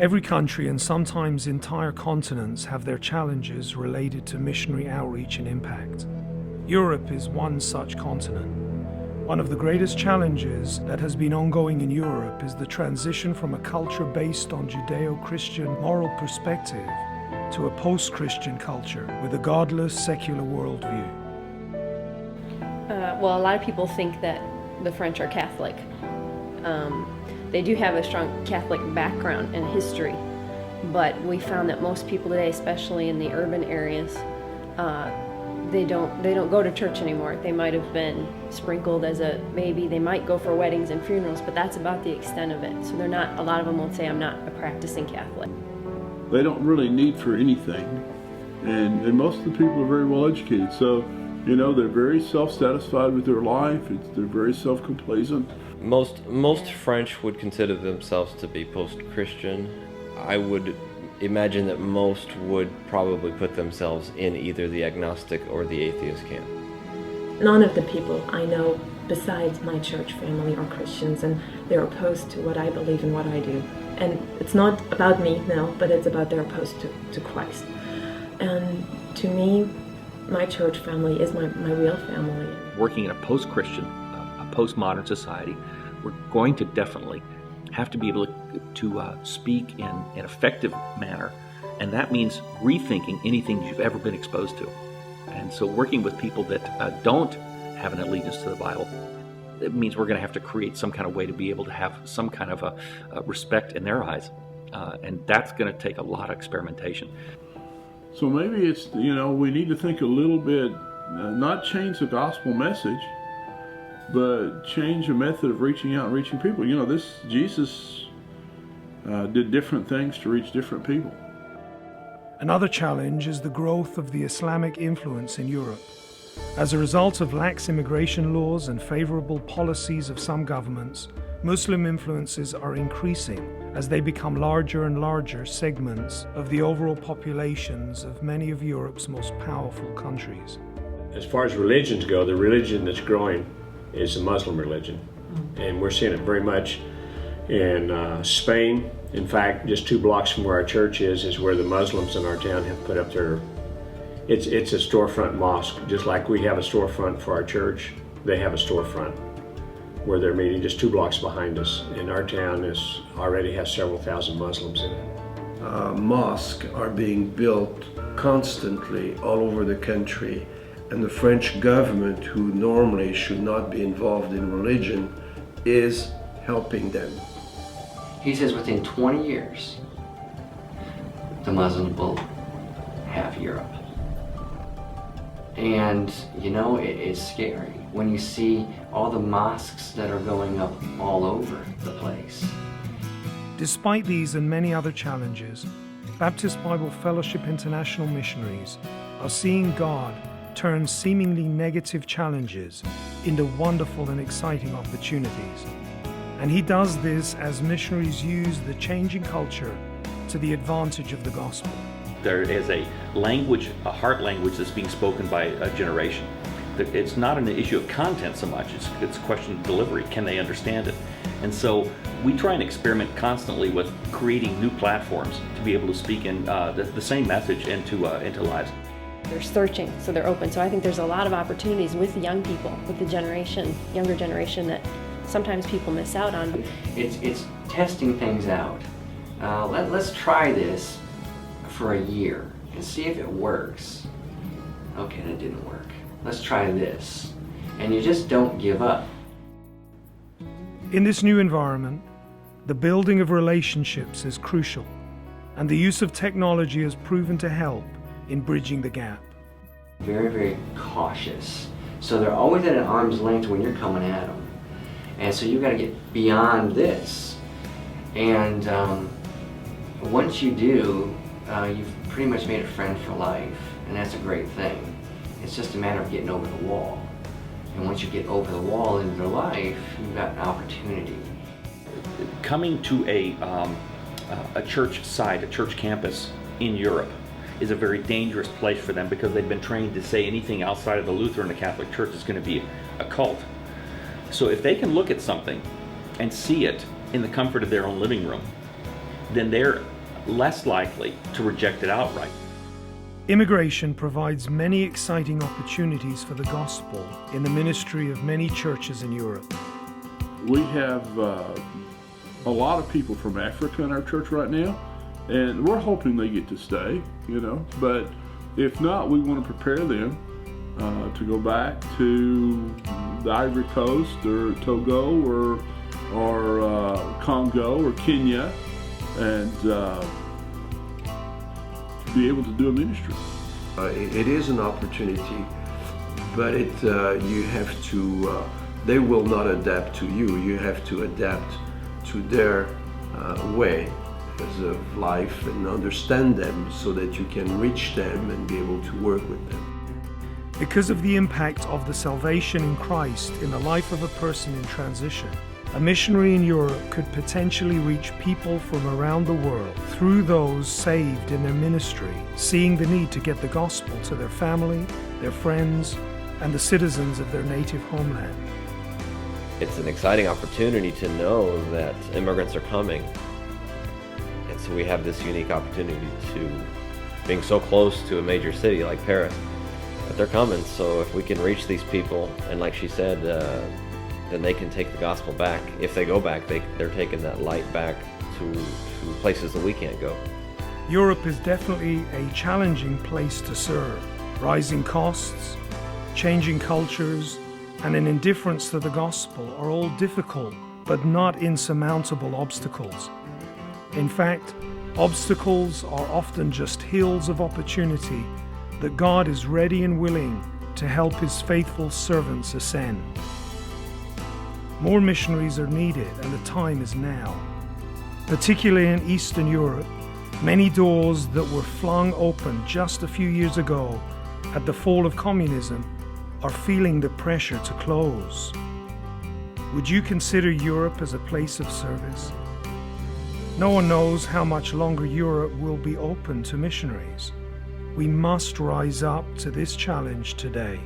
Every country and sometimes entire continents have their challenges related to missionary outreach and impact. Europe is one such continent. One of the greatest challenges that has been ongoing in Europe is the transition from a culture based on Judeo-Christian moral perspective to a post-Christian culture with a godless, secular worldview. Well, a lot of people think that the French are Catholic. They do have a strong Catholic background and history, but we found that most people today, especially in the urban areas, they don't go to church anymore. They might have been sprinkled as a baby. They might go for weddings and funerals, but that's about the extent of it. So they're not. A lot of them won't say, "I'm not a practicing Catholic." They don't really need for anything, and most of the people are very well educated. So, you know, they're very self-satisfied with their life. They're very self-complacent. Most French would consider themselves to be post-Christian. I would imagine that most would probably put themselves in either the agnostic or the atheist camp. None of the people I know besides my church family are Christians, and they're opposed to what I believe and what I do. And it's not about me, no, but it's about they're opposed to Christ. And to me, my church family is my real family. Working in a post-Christian, a postmodern society, we're going to definitely have to be able to speak in an effective manner, and that means rethinking anything you've ever been exposed to. And so working with people that don't have an allegiance to the Bible, it means we're going to have to create some kind of way to be able to have some kind of a respect in their eyes, and that's going to take a lot of experimentation. So maybe it's, you know, we need to think a little bit, not change the gospel message, but change the method of reaching out and reaching people. You know, Jesus did different things to reach different people. Another challenge is the growth of the Islamic influence in Europe. As a result of lax immigration laws and favorable policies of some governments, Muslim influences are increasing as they become larger and larger segments of the overall populations of many of Europe's most powerful countries. As far as religions go, the religion that's growing is the Muslim religion. And we're seeing it very much in Spain. In fact, just 2 blocks from where our church is where the Muslims in our town have put up their, it's a storefront mosque. Just like we have a storefront for our church, they have a storefront where they're meeting just 2 blocks behind us. And our town already has several thousand Muslims in it. Mosques are being built constantly all over the country, and the French government, who normally should not be involved in religion, is helping them. He says within 20 years, the Muslims will have Europe. And, you know, it's scary when you see all the mosques that are going up all over the place. Despite these and many other challenges, Baptist Bible Fellowship International missionaries are seeing God turn seemingly negative challenges into wonderful and exciting opportunities. And he does this as missionaries use the changing culture to the advantage of the gospel. There is a language, a heart language that's being spoken by a generation. It's not an issue of content so much, it's a question of delivery. Can they understand it? And so we try and experiment constantly with creating new platforms to be able to speak in the same message into lives. They're searching, so they're open. So I think there's a lot of opportunities with the young people, with the younger generation that sometimes people miss out on. It's testing things out. Let's try this for a year and see if it works. Okay, that didn't work. Let's try this. And you just don't give up. In this new environment, the building of relationships is crucial, and the use of technology has proven to help in bridging the gap. Very, very cautious. So they're always at an arm's length when you're coming at them. And so you've got to get beyond this. And once you do, you've pretty much made a friend for life, and that's a great thing. It's just a matter of getting over the wall. And once you get over the wall into their life, you've got an opportunity. Coming to a church site, a church campus in Europe is a very dangerous place for them because they've been trained to say anything outside of the Lutheran and the Catholic Church is going to be a cult. So if they can look at something and see it in the comfort of their own living room, then they're less likely to reject it outright. Immigration provides many exciting opportunities for the gospel in the ministry of many churches in Europe. We have a lot of people from Africa in our church right now, and we're hoping they get to stay, but if not, we want to prepare them to go back to the Ivory Coast or Togo or Congo or Kenya and be able to do a ministry. It is an opportunity, but you have to, they will not adapt to you. You have to adapt to their way of life and understand them so that you can reach them and be able to work with them. Because of the impact of the salvation in Christ in the life of a person in transition, a missionary in Europe could potentially reach people from around the world through those saved in their ministry, seeing the need to get the gospel to their family, their friends, and the citizens of their native homeland. It's an exciting opportunity to know that immigrants are coming. And so we have this unique opportunity to, being so close to a major city like Paris, that they're coming. So if we can reach these people, and like she said, then they can take the gospel back. If they go back, they're taking that light back to places that we can't go. Europe is definitely a challenging place to serve. Rising costs, changing cultures, and an indifference to the gospel are all difficult but not insurmountable obstacles. In fact, obstacles are often just hills of opportunity that God is ready and willing to help His faithful servants ascend. More missionaries are needed, and the time is now. Particularly in Eastern Europe, many doors that were flung open just a few years ago at the fall of communism are feeling the pressure to close. Would you consider Europe as a place of service? No one knows how much longer Europe will be open to missionaries. We must rise up to this challenge today.